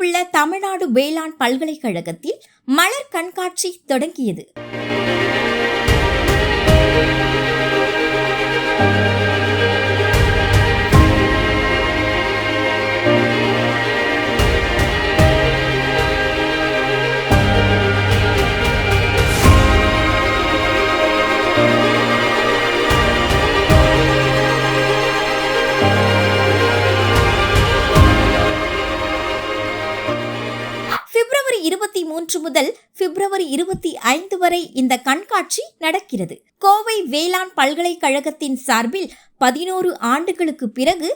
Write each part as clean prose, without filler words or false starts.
உள்ள தமிழ்நாடு வேளாண் பல்கலைக்கழகத்தில் மலர் கண்காட்சி தொடங்கியது. பிப்ரவரி 23 முதல் பிப்ரவரி 25 வரை இந்த கண்காட்சி நடக்கிறது. கோவை வேளாண் பல்கலைக்கழகத்தின் சார்பில் 11 ஆண்டுகளுக்கு பிறகு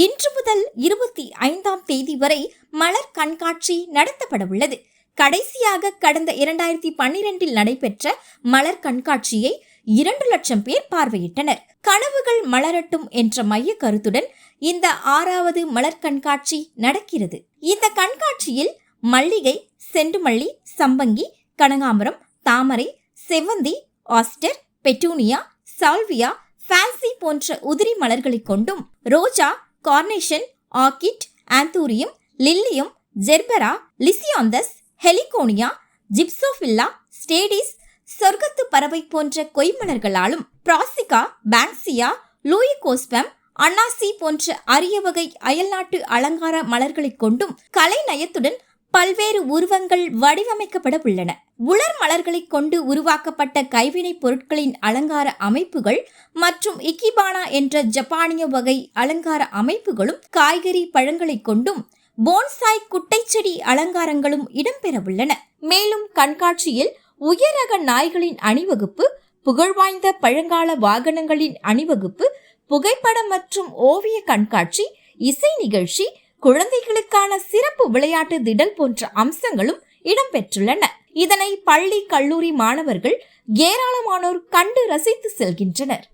இன்று முதல் 25ஆம் தேதி வரை மலர் கண்காட்சி நடத்தப்பட உள்ளது. கடைசியாக கடந்த 2012 நடைபெற்ற மலர் கண்காட்சியை 2 லட்சம் பேர் பார்வையிட்டனர். கனவுகள் மலரட்டும் என்ற மைய கருத்துடன் இந்த 6வது மலர் கண்காட்சி நடக்கிறது. இந்த கண்காட்சியில் மல்லிகை, செண்டுமல்லி, சம்பங்கி, கனகாம்பரம், தாமரை, செவ்வந்தி, ஆஸ்டர், பெட்டூனியா, சால்வியா, ஃபேன்சி போன்ற உதிரி மலர்களை கொண்டும் ரோஜா, carnation, orchid, anthurium, lilium, gerbera, lisianthus, heliconia, gypsophila, statice, சொர்க்கத்து பறவை போன்ற கொய்மலர்களாலும் பிராசிகா, பான்சியா, லூயிகோஸ்பம், அன்னாசி போன்ற அரிய வகை அயல்நாட்டு அலங்கார மலர்களை கொண்டும் கலை நயத்துடன் பல்வேறு உருவங்கள் வடிவமைக்கப்பட உள்ளன. உலர் மலர்களை கொண்டு உருவாக்கப்பட்ட கைவினைப் பொருட்களின் அலங்கார அமைப்புகள் மற்றும் இக்கிபானா என்ற ஜப்பானிய வகை அலங்கார அமைப்புகளும் காய்கறி பழங்களை கொண்டும் போன்சாய் குட்டைச்செடி அலங்காரங்களும் இடம்பெற உள்ளன. மேலும் கண்காட்சியில் உயரக நாய்களின் அணிவகுப்பு, புகழ்வாய்ந்த பழங்கால வாகனங்களின் அணிவகுப்பு, புகைப்படம் மற்றும் ஓவிய கண்காட்சி, இசை நிகழ்ச்சி, குழந்தைகளுக்கான சிறப்பு விளையாட்டு திடல் போன்ற அம்சங்களும் இடம்பெற்றுள்ளன. இதனை பள்ளி, கல்லூரி மாணவர்கள் ஏராளமானோர் கண்டு ரசித்து செல்கின்றனர்.